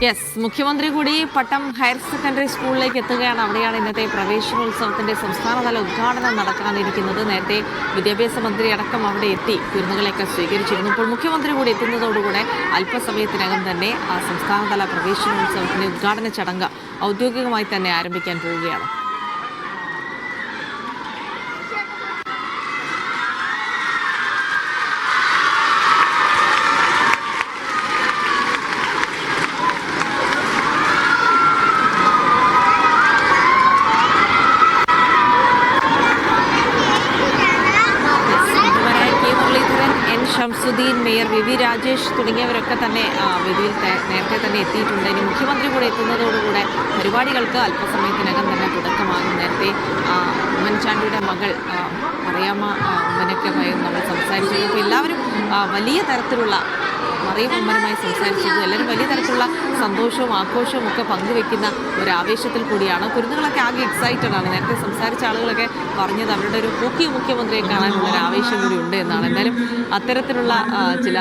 Yes, മുഖ്യമന്ത്രി കൂടി പട്ടം higher secondary സ്കൂളിലേക്ക് എത്തുകയാണ്. അവിടെയാണ് ഇന്നത്തെ പ്രവേശനോത്സവത്തിന്റെ സംസ്ഥാനതല ഉദ്ഘാടനം നടക്കാനിരിക്കുന്നത്. നേരത്തെ വിദ്യാഭ്യാസ മന്ത്രി അടക്കം അവിടെ എത്തി കുരുന്നുകളെയൊക്കെ സ്വീകരിച്ചിരുന്നു. ഇപ്പോൾ മുഖ്യമന്ത്രി കൂടി എത്തുന്നതോടുകൂടെ അല്പസമയത്തിനകം തന്നെ ആ സംസ്ഥാനതല പ്രവേശനോത്സവത്തിന്റെ ഉദ്ഘാടന ചടങ്ങ് ഔദ്യോഗികമായി തന്നെ ആരംഭിക്കാൻ പോവുകയാണ്. Shamsuddin, mayor V V Rajesh തുടങ്ങിയവരൊക്കെ തന്നെ വേദിയിൽ നേരത്തെ തന്നെ എത്തിയിട്ടുണ്ട്. ഇനി മുഖ്യമന്ത്രി കൂടെ എത്തുന്നതോടുകൂടെ പരിപാടികൾക്ക് അല്പസമയത്തിനകം തന്നെ തുടക്കമാകും. നേരത്തെ ഉമ്മൻചാണ്ടിയുടെ മകൾ മറിയാമ്മ ഉമ്മനൊക്കെ നമ്മൾ സംസാരിച്ചു. അപ്പോൾ എല്ലാവരും വലിയ തരത്തിലുള്ള മറിയം ഉമ്മനുമായി സംസാരിച്ചത് എല്ലാവരും വലിയ തരത്തിലുള്ള സന്തോഷവും ആഘോഷവും ഒക്കെ പങ്കുവെക്കുന്ന ഒരു ആവേശത്തിൽ കൂടിയാണ്. കുരുന്നുകളൊക്കെ ആകെ എക്സൈറ്റഡ് ആണ്. നേരത്തെ സംസാരിച്ച ആളുകളൊക്കെ പറഞ്ഞത് അവരുടെ ഒരു പൂക്കി മുഖ്യമന്ത്രിയെ കാണാനുള്ള ഒരു ആവേശം കൂടി ഉണ്ട് എന്നാണ്. എന്തായാലും അത്തരത്തിലുള്ള ചില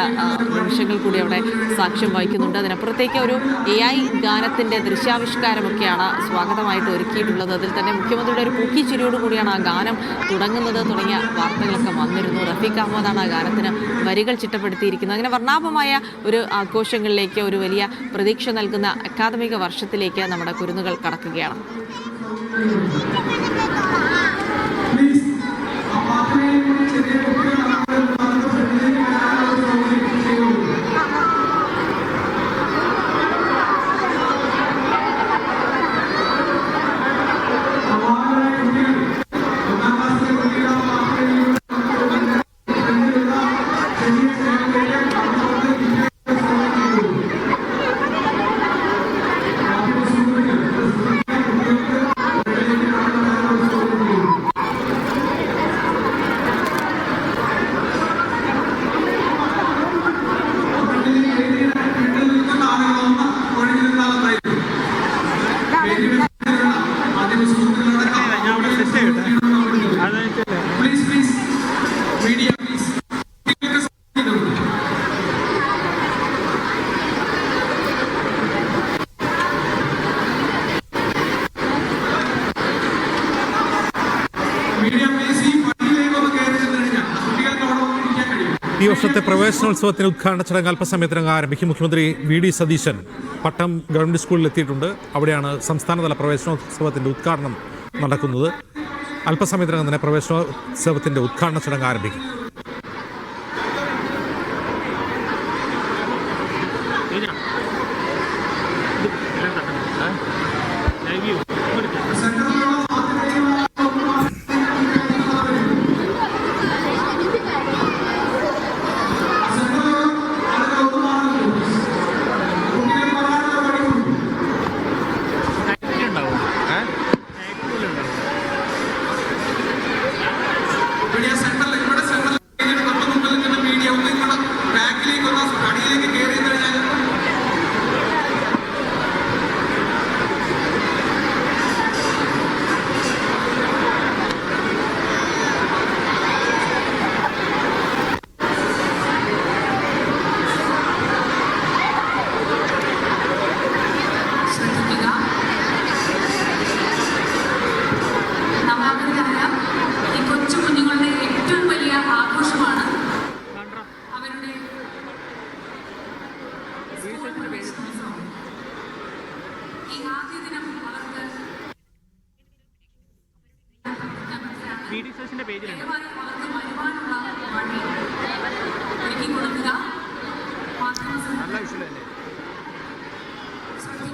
നിമിഷങ്ങൾ കൂടി അവിടെ സാക്ഷ്യം വഹിക്കുന്നുണ്ട്. അതിനപ്പുറത്തേക്ക് ഒരു AI ഗാനത്തിൻ്റെ ദൃശ്യാവിഷ്കാരമൊക്കെയാണ് സ്വാഗതമായിട്ട് ഒരുക്കിയിട്ടുള്ളത്. അതിൽ തന്നെ മുഖ്യമന്ത്രിയുടെ ഒരു പൂക്കി ചിരിയോടുകൂടിയാണ് ആ ഗാനം തുടങ്ങുന്നത് തുടങ്ങിയ വാർത്തകളൊക്കെ വന്നിരുന്നു. റഫീഖ് അഹമ്മദാണ് ആ ഗാനത്തിന് വരികൾ ചിട്ടപ്പെടുത്തിയിരിക്കുന്നത്. അങ്ങനെ വർണ്ണാഭമായ ഒരു ആഘോഷങ്ങളിലേക്ക്, ഒരു വലിയ പ്രതീക്ഷ നൽകുന്ന അക്കാദമിക വർഷത്തിലേക്ക് നമ്മുടെ കുരുന്നുകൾ കടക്കുകയാണ്. ഈ വർഷത്തെ പ്രവേശനോത്സവത്തിന് ഉദ്ഘാടന ചടങ്ങ് അല്പസമയത്തിനകം ആരംഭിക്കും. മുഖ്യമന്ത്രി VD സതീശൻ പട്ടം ഗവൺമെൻറ് സ്കൂളിൽ എത്തിയിട്ടുണ്ട്. അവിടെയാണ് സംസ്ഥാനതല പ്രവേശനോത്സവത്തിൻ്റെ ഉദ്ഘാടനം നടക്കുന്നത്. അല്പസമയത്തിനകം തന്നെ പ്രവേശനോത്സവത്തിൻ്റെ ഉദ്ഘാടന ചടങ്ങ് ആരംഭിക്കും.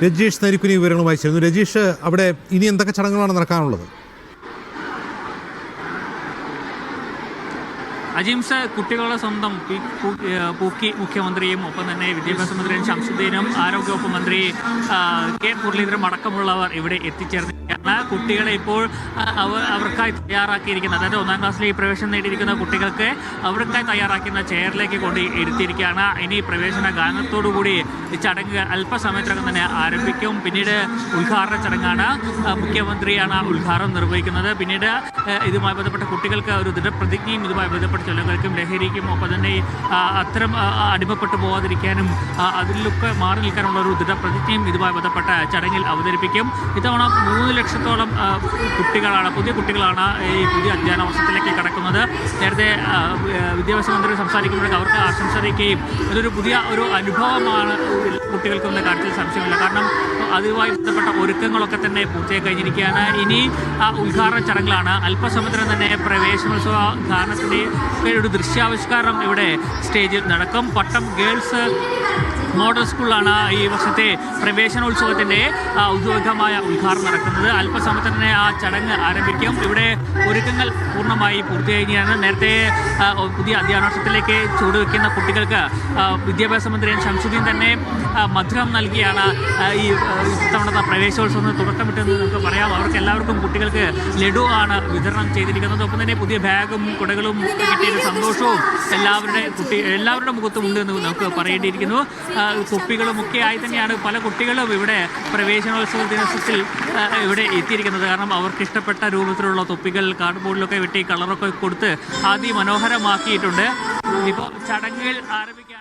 രജീഷ് നരിക്കുനി വിവരങ്ങൾ വായിച്ചിരുന്നു. രജീഷ്, അവിടെ ഇനി എന്തൊക്കെ ചടങ്ങുകളാണ് നടക്കാനുള്ളത്? അജിംസ് കുട്ടികളുടെ സ്വന്തം പൂക്കി മുഖ്യമന്ത്രിയും ഒപ്പം തന്നെ വിദ്യാഭ്യാസ മന്ത്രി ഷംസുദ്ദീനും ആരോഗ്യവകുപ്പ് മന്ത്രി കെ മുരളീധരനും അടക്കമുള്ളവർ ഇവിടെ എത്തിച്ചേർന്നിരിക്കുകയാണ്. കുട്ടികളെ ഇപ്പോൾ അവർക്കായി തയ്യാറാക്കിയിരിക്കുന്നത്, അതായത് 1ാം ക്ലാസ്സിൽ ഈ പ്രവേശനം നേടിയിരിക്കുന്ന കുട്ടികൾക്ക് അവർക്കായി തയ്യാറാക്കുന്ന ചെയറിലേക്ക് കൊണ്ട് ഇരുത്തിയിരിക്കുകയാണ്. ഇനി പ്രവേശന ഗാനത്തോടുകൂടി ഈ ചടങ്ങ് അല്പസമയത്തിനകം തന്നെ ആരംഭിക്കും. പിന്നീട് ഉദ്ഘാടന ചടങ്ങാണ്. മുഖ്യമന്ത്രിയാണ് ഉദ്ഘാടനം നിർവഹിക്കുന്നത്. പിന്നീട് ഇതുമായി ബന്ധപ്പെട്ട കുട്ടികൾക്ക് ഒരു ദൃഢപ്രതിജ്ഞയും ഇതുമായി ബന്ധപ്പെട്ട ചൊല്ലുകൾക്കും ലഹരിക്കും ഒപ്പം തന്നെ അത്തരം അടിമപ്പെട്ടു പോകാതിരിക്കാനും അതിലൊക്കെ മാറി നിൽക്കാനുള്ള ഒരു ദൃഢപ്രതിജ്ഞയും ഇതുമായി ബന്ധപ്പെട്ട ചടങ്ങിൽ അവതരിപ്പിക്കും. ഇത്തവണ 3 ലക്ഷത്തോളം കുട്ടികളാണ്, പുതിയ കുട്ടികളാണ് ഈ പുതിയ അധ്യയന വർഷത്തിലേക്ക് കടക്കുന്നത്. നേരത്തെ വിദ്യാഭ്യാസ മന്ത്രി സംസാരിക്കുമ്പോഴേക്ക് അവർക്ക് ആശംസ അറിയിക്കുകയും ഇതൊരു പുതിയ ഒരു അനുഭവമാണ് കുട്ടികൾക്കെന്ന കാര്യത്തിൽ സംശയമില്ല. കാരണം അതുമായി ബന്ധപ്പെട്ട ഒരുക്കങ്ങളൊക്കെ തന്നെ പൂർത്തിയായി കഴിഞ്ഞിരിക്കുകയാണ്. ഇനി ഉദ്ഘാടന ചടങ്ങിലാണ്. അല്പസമയത്തിനും തന്നെ പ്രവേശനോത്സവ ഗാനത്തിൻ്റെ ഒരു ദൃശ്യാവിഷ്കാരം ഇവിടെ സ്റ്റേജിൽ നടക്കും. പട്ടം ഗേൾസ് മോഡൽ സ്കൂളിലാണ് ഈ വർഷത്തെ പ്രവേശനോത്സവത്തിൻ്റെ ഔദ്യോഗികമായ ഉദ്ഘാടനം നടക്കുന്നത്. അല്പസമയത്ത് തന്നെ ആ ചടങ്ങ് ആരംഭിക്കും. ഇവിടെ ഒരുക്കങ്ങൾ പൂർണ്ണമായി പൂർത്തിയായിരിക്കുകയാണ്. നേരത്തെ പുതിയ അധ്യയന വർഷത്തിലേക്ക് ചുവടുവെക്കുന്ന കുട്ടികൾക്ക് വിദ്യാഭ്യാസ മന്ത്രി ശംസുദ്ദീൻ തന്നെ മധുരം നൽകിയാണ് ഈ ഇത്തവണത്തെ പ്രവേശനോത്സവത്തിന് തുടക്കമിട്ടെന്ന് നമുക്ക് പറയാം. അവർക്ക് എല്ലാവർക്കും കുട്ടികൾക്ക് ലഡു ആണ് വിതരണം ചെയ്തിരിക്കുന്നത്. ഒപ്പം തന്നെ പുതിയ ബാഗും കുടകളും കിട്ടിയ സന്തോഷവും എല്ലാവരുടെ മുഖത്തും ഉണ്ട് എന്ന് നമുക്ക് പറയേണ്ടിയിരിക്കുന്നു. കുപ്പികളും ഒക്കെ ആയി തന്നെയാണ് പല കുട്ടികളും ഇവിടെ പ്രവേശനോത്സവ ദിവസത്തിൽ ഇവിടെ എത്തിയിരിക്കുന്നത്. കാരണം അവർക്ക് ഇഷ്ടപ്പെട്ട രൂപത്തിലുള്ള തൊപ്പികൾ കാർഡ് ബോർഡിലൊക്കെ വെട്ടി കളറൊക്കെ കൊടുത്ത് അതിമനോഹരമാക്കിയിട്ടുണ്ട്. ഇപ്പോൾ ചടങ്ങുകൾ ആരംഭിക്കാൻ